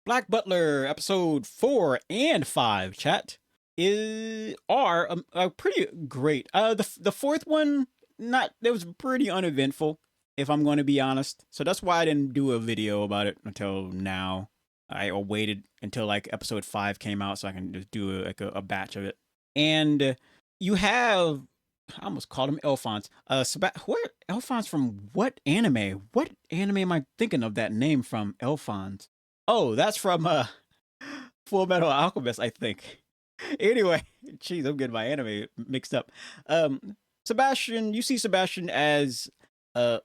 Black Butler episode 4 and 5, chat, are pretty great. The fourth one, not it was pretty uneventful, if I'm going to be honest. So that's why I didn't do a video about it until now. I waited until like episode 5 came out so I can just do a batch of it. And you have, I almost called him Elphonse. What Elphonse from what anime? What anime am I thinking of that name from? Elphonse. Oh, that's from Full Metal Alchemist, I think. Anyway, jeez, I'm getting my anime mixed up. Sebastian, you see Sebastian as a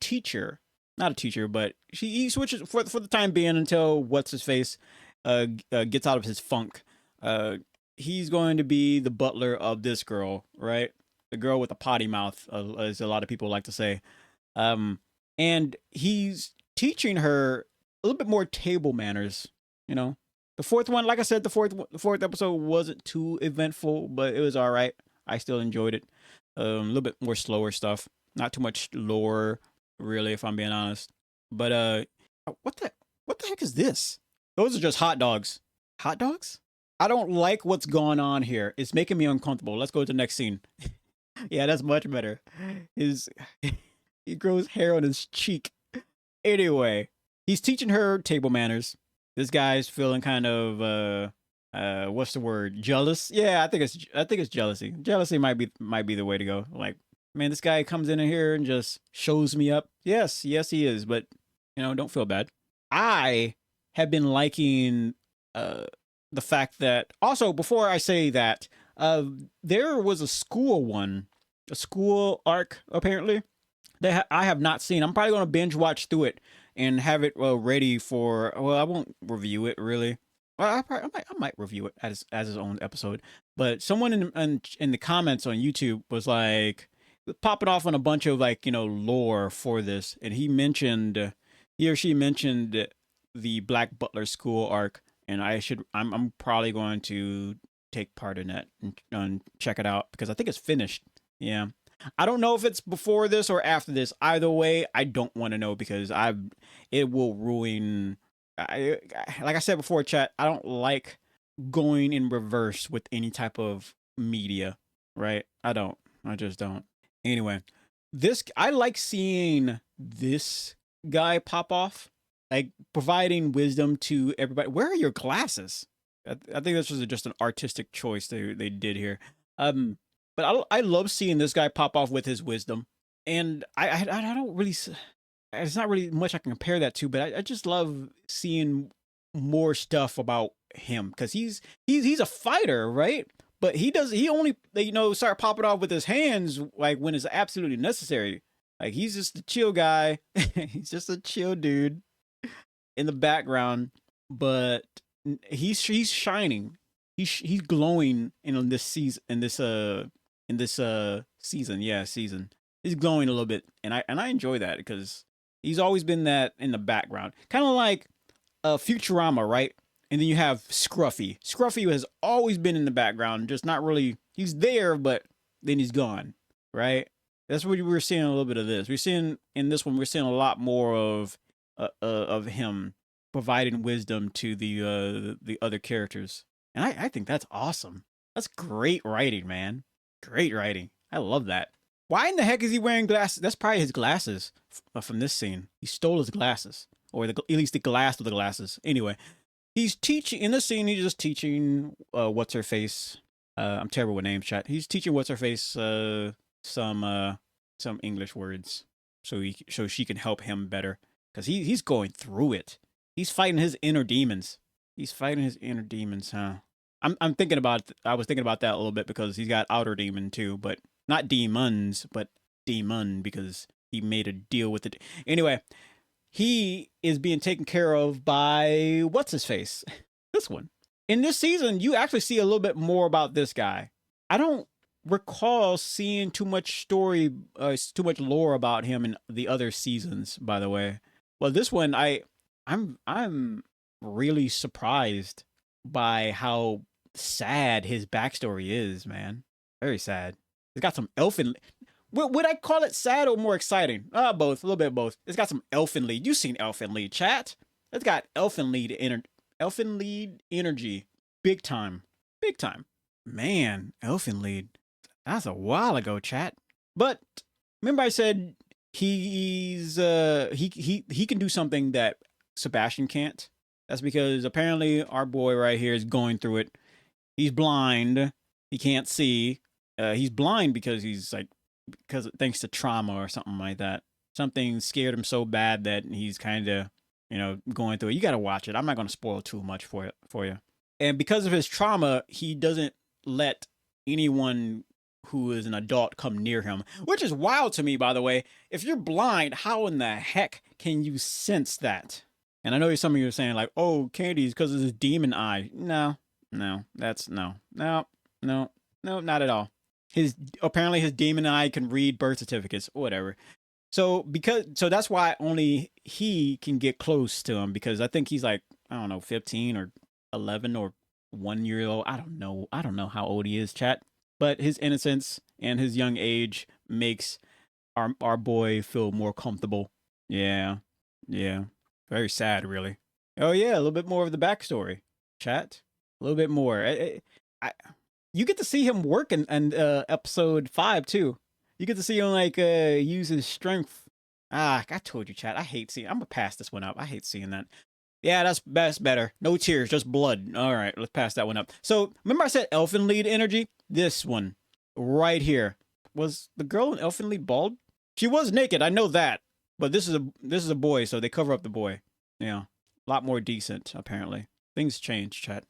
teacher, not a teacher, but he switches for the time being until what's his face gets out of his funk. He's going to be the butler of this girl, right? The girl with the potty mouth, as a lot of people like to say. And he's teaching her a little bit more table manners. You know, the fourth one, like I said, the fourth episode wasn't too eventful, but it was all right. I still enjoyed it. A little bit more slower stuff, not too much lore, really, if I'm being honest. But what the heck is this? Those are just hot dogs. Hot dogs? I don't like what's going on here. It's making me uncomfortable. Let's go to the next scene. Yeah, that's much better. His he grows hair on his cheek. Anyway, he's teaching her table manners. This guy's feeling kind of what's the word? Jealous? Yeah, I think it's jealousy. Jealousy might be the way to go. Like, man, this guy comes in here and just shows me up. Yes, he is, but don't feel bad. I have been liking the fact that, also before I say that, there was a school arc apparently that I have not seen. I'm probably going to binge watch through it and have it ready for. Well, I won't review it really. Well, I might review it as his own episode. But someone in the comments on YouTube was like popping off on a bunch of lore for this, and he or she mentioned the Black Butler school arc, and I'm probably going to take part in that and check it out because I think it's finished. Yeah. I don't know if it's before this or after this. Either way, I don't want to know because it will ruin. Like I said before, chat, I don't like going in reverse with any type of media, right? I just don't. Anyway, I like seeing this guy pop off, like providing wisdom to everybody. Where are your glasses? I think this was just an artistic choice they did here. But I love seeing this guy pop off with his wisdom, and I don't really. It's not really much I can compare that to, but I just love seeing more stuff about him because he's a fighter, right? But he only start popping off with his hands like when it's absolutely necessary. Like he's just a chill guy. He's just a chill dude in the background, but he's shining. He's glowing in this season. Season, yeah, season. He's glowing a little bit, and I enjoy that because he's always been that in the background, kind of like Futurama, right? And then you have Scruffy. Scruffy has always been in the background, just not really. He's there, but then he's gone, right? That's what we're seeing a little bit of this. We're seeing in this one, we're seeing a lot more of him providing wisdom to the other characters, and I think that's awesome. That's great writing, man. Great writing. I love that. Why in the heck is he wearing glasses? That's probably his glasses from this scene. He stole his glasses, or at least the glass of the glasses. Anyway, he's teaching in this scene. He's just teaching what's her face. I'm terrible with names, chat. He's teaching what's her face some English words so she can help him better because he's going through it. He's fighting his inner demons. Huh? I'm thinking about. I was thinking about that a little bit because he's got outer demon too, but not demons, but demon because he made a deal with it. Anyway, he is being taken care of by what's his face. This one. In this season, you actually see a little bit more about this guy. I don't recall seeing too much too much lore about him in the other seasons. By the way, well, this one I'm really surprised by how sad his backstory is, man. Very sad. It's got some elfin. Would I call it sad or more exciting? Both. A little bit of both. It's got some elfin lead. You've seen elfin lead, chat. It's got elfin lead energy, big time, big time. Man, elfin lead. That's a while ago, chat. But remember, I said he can do something that Sebastian can't. That's because apparently our boy right here is going through it. He's blind. He can't see. He's blind because because thanks to trauma or something like that. Something scared him so bad that he's kind of going through it. You got to watch it. I'm not going to spoil too much for you. And because of his trauma, he doesn't let anyone who is an adult come near him, which is wild to me, by the way. If you're blind, how in the heck can you sense that? And I know some of you are saying like, oh, Candy's because of his demon eye. No, that's no, not at all. Apparently his demon eye can read birth certificates or whatever. So that's why only he can get close to him, because I think he's like, I don't know, 15 or 11 or 1 year old. I don't know how old he is, chat. But his innocence and his young age makes our boy feel more comfortable. Yeah. Very sad, really. Oh yeah, a little bit more of the backstory, chat. A little bit more. You get to see him work in episode 5 too. You get to see him like use his strength. I told you, chat. I hate seeing. I'm gonna pass this one up. I hate seeing that. Yeah, that's better. No tears, just blood. All right, let's pass that one up. So remember I said elfin lead energy? This one right here. Was the girl in elfin lead bald? She was naked. I know that. But this is a boy, so they cover up the boy. Yeah, a lot more decent apparently. Things change, chat.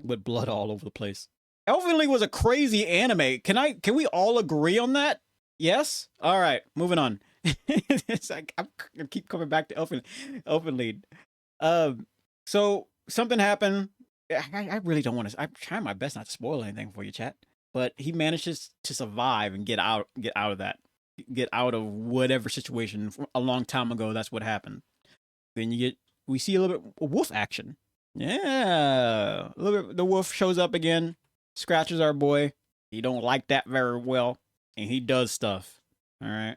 With blood all over the place. Elfen Lied was a crazy anime. Can we all agree on that? Yes? All right, moving on. It's like I keep coming back to Elfen Lied. So something happened. I really don't want to. I'm trying my best not to spoil anything for you, chat. But he manages to survive and get out of that. Get out of whatever situation a long time ago. That's what happened. Then we see a little bit of wolf action. Yeah, a little bit. The wolf shows up again, scratches our boy. He don't like that very well, and he does stuff. All right.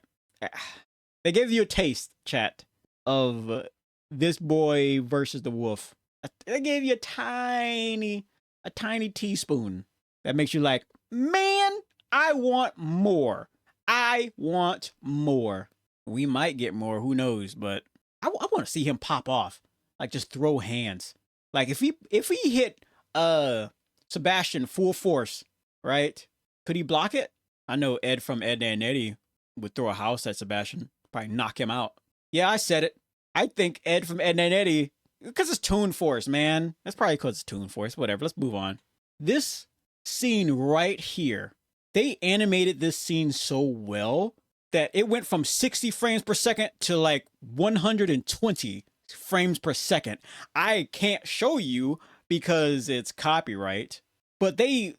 They gave you a taste, chat, of this boy versus the wolf. They gave you a tiny teaspoon that makes you like, man, I want more. I want more. We might get more, who knows, but I want to see him pop off. Like just throw hands. Like if he hit Sebastian full force, right? Could he block it? I know Ed from Ed and Eddie would throw a house at Sebastian, probably knock him out. Yeah, I said it. I think Ed from Ed and Eddie, because it's Toon Force, man. That's probably because it's Toon Force. Whatever. Let's move on. This scene right here, they animated this scene so well that it went from 60 frames per second to like 120 frames per second. I can't show you because it's copyright, but they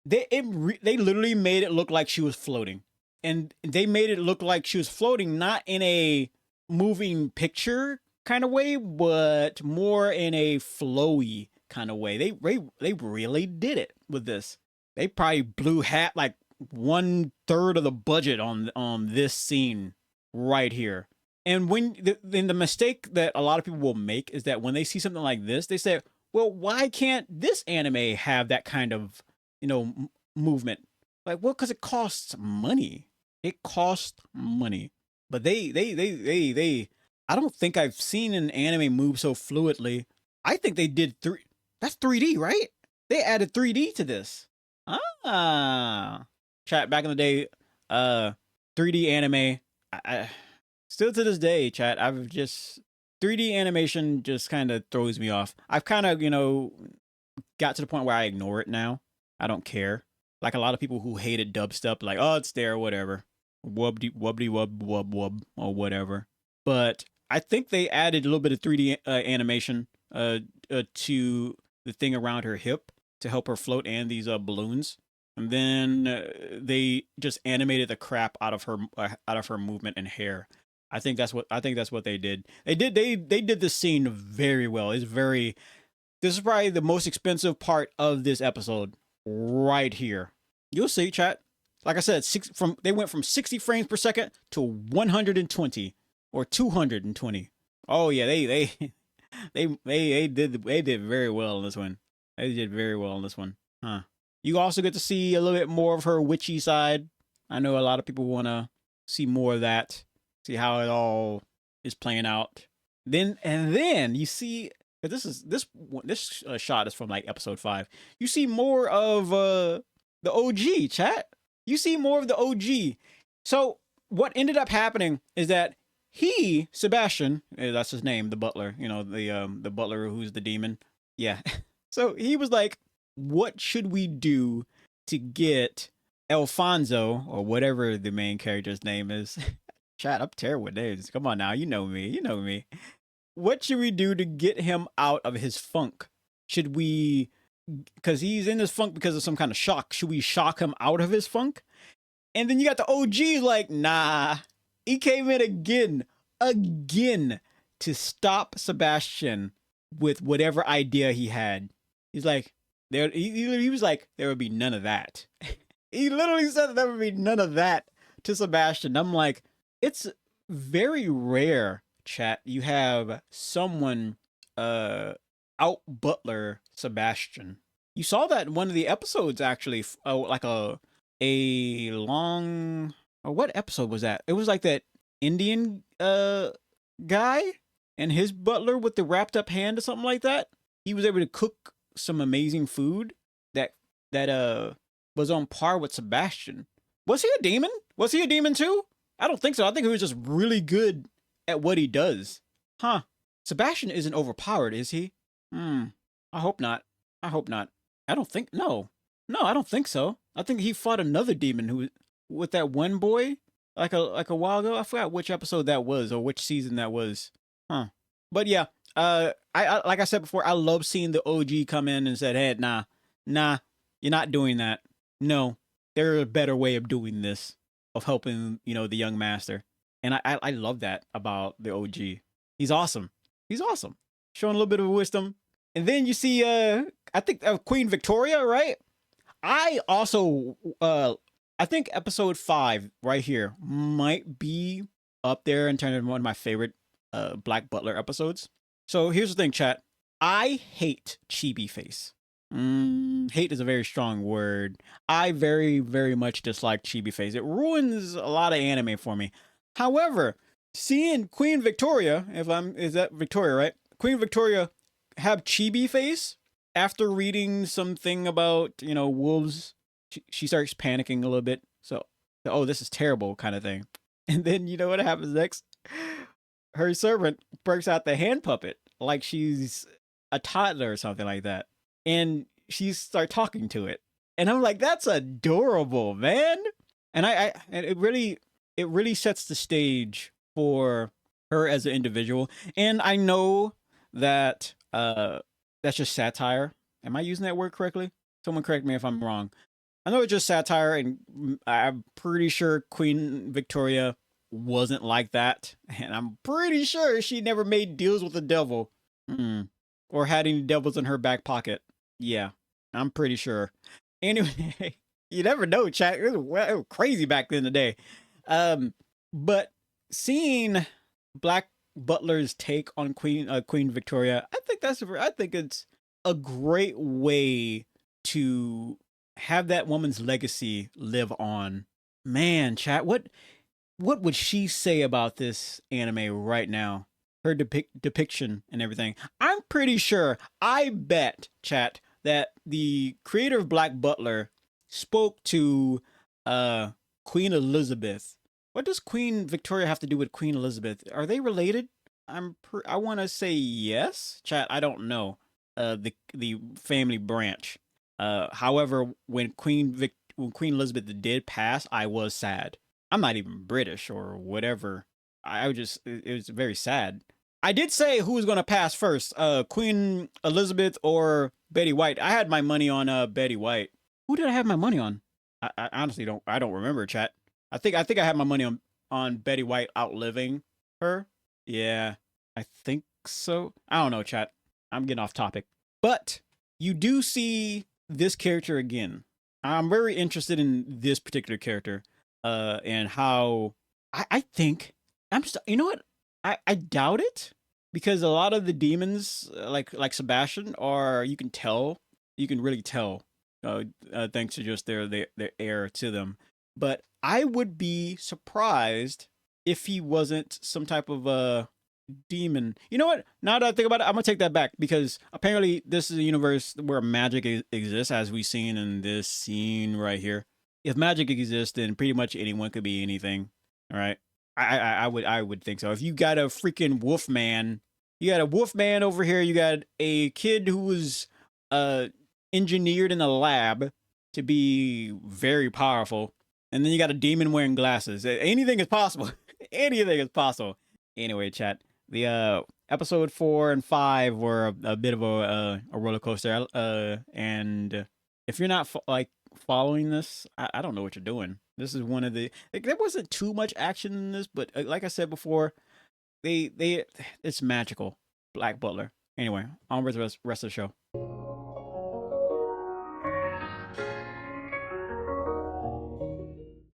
literally made it look like she was floating, and they made it look like she was floating not in a moving picture kind of way, but more in a flowy kind of way. They really did it with this. They probably blew like 1/3 of the budget on this scene right here. And then the mistake that a lot of people will make is that when they see something like this, they say, well, why can't this anime have that kind of, movement? Like, well, because it costs money. It costs money. But they I don't think I've seen an anime move so fluidly. I think they did that's 3D, right? They added 3D to this. Chat, back in the day, 3D anime, I still to this day, chat, 3D animation just kind of throws me off. I've kind of, got to the point where I ignore it now. I don't care. Like a lot of people who hated dubstep, like, oh, it's there, whatever. Wubdy wub wub wub or whatever. But I think they added a little bit of 3D animation to the thing around her hip to help her float and these balloons. And then they just animated the crap out of her movement and hair. I think that's what they did. They did this scene very well. This is probably the most expensive part of this episode right here. You'll see, chat. Like I said, they went from 60 frames per second to 120 or 220. Oh yeah, They did very well in this one. They did very well in this one. Huh. You also get to see a little bit more of her witchy side. I know a lot of people want to see more of that, see how it all is playing out. Then you see this shot is from like episode 5. You see more of the OG chat. You see more of the OG. So what ended up happening is that Sebastian, that's his name, the butler, the butler who's the demon. Yeah. So he was like, what should we do to get Alfonso, or whatever the main character's name is? Chat, I'm terrible with names. Come on now, you know me. You know me. What should we do to get him out of his funk? Should we, because he's in this funk because of some kind of shock, should we shock him out of his funk? And then you got the OG like, nah. He came in again to stop Sebastian with whatever idea he had. He's like, he was like, there would be none of that. He literally said that there would be none of that to Sebastian. I'm like, it's very rare, chat. You have someone out Butler Sebastian. You saw that in one of the episodes, actually, like a long. Or what episode was that? It was like that Indian guy and his butler with the wrapped up hand or something like that. He was able to cook some amazing food that was on par with Sebastian. Was he a demon? Was he a demon too? I don't think so. I think he was just really good at what he does. Huh. Sebastian isn't overpowered, is he? I hope not. I hope not. I don't think, no, I don't think so. I think he fought another demon who, with that one boy, like a while ago. I forgot which episode that was or which season that was. Huh. But yeah, I like I said before, I love seeing the OG come in and said, hey, nah, you're not doing that. No, there's a better way of doing this, of helping, the young master. And I love that about the OG. He's awesome. He's awesome. Showing a little bit of wisdom. And then you see, I think Queen Victoria, right? I also, I think episode 5 right here might be up there in terms of one of my favorite Black Butler episodes. So here's the thing, chat. I hate Chibi Face. Hate is a very strong word. I very, very much dislike Chibi Face. It ruins a lot of anime for me. However, seeing Queen Victoria, is that Victoria, right? Queen Victoria have Chibi Face after reading something about, wolves. She starts panicking a little bit. So, oh, this is terrible kind of thing. And then you know what happens next? Her servant breaks out the hand puppet like she's a toddler or something like that. And she starts talking to it. And I'm like, that's adorable, man. And and it really sets the stage for her as an individual. And I know that that's just satire. Am I using that word correctly? Someone correct me if I'm wrong. I know it's just satire, and I'm pretty sure Queen Victoria wasn't like that. And I'm pretty sure she never made deals with the devil. Or had any devils in her back pocket. Yeah, I'm pretty sure. Anyway, you never know, chat. It was crazy back then the day. But seeing Black Butler's take on Queen Victoria, I think it's a great way to have that woman's legacy live on. Man, chat, what would she say about this anime right now? Her depiction and everything. I'm pretty sure, I bet, chat, that the creator of Black Butler spoke to Queen Elizabeth. What does Queen Victoria have to do with Queen Elizabeth? Are they related? I want to say yes. Chat, I don't know. The family branch. However, when Queen Elizabeth did pass, I was sad. I'm not even British or whatever. It was very sad. I did say who was going to pass first, Queen Elizabeth or Betty White. I had my money on Betty White. Who did I have my money on? I honestly don't remember, chat. I think I had my money on Betty White outliving her. Yeah, I think so. I don't know, chat. I'm getting off topic. But you do see this character again. I'm very interested in this particular character, and how I think you know what? I doubt it, because a lot of the demons, like Sebastian, are you can really tell, thanks to just their air to them. But I would be surprised if he wasn't some type of demon. You know what? Now that I think about it, I'm gonna take that back because apparently this is a universe where magic exists, as we've seen in this scene right here. If magic exists, then pretty much anyone could be anything. All right. I would think so. If you got a freaking wolf man, you got a wolf man over here. You got a kid who was uh engineered in a lab to be very powerful, and then you got a demon wearing glasses. Anything is possible. Anything is possible. Anyway, chat. The episode 4 and 5 were a bit of a roller coaster. And if you're not like following this, I don't know what you're doing. This is one of the like, there wasn't too much action in this, but like I said before, they it's magical. Black Butler. Anyway, on with the rest of the show.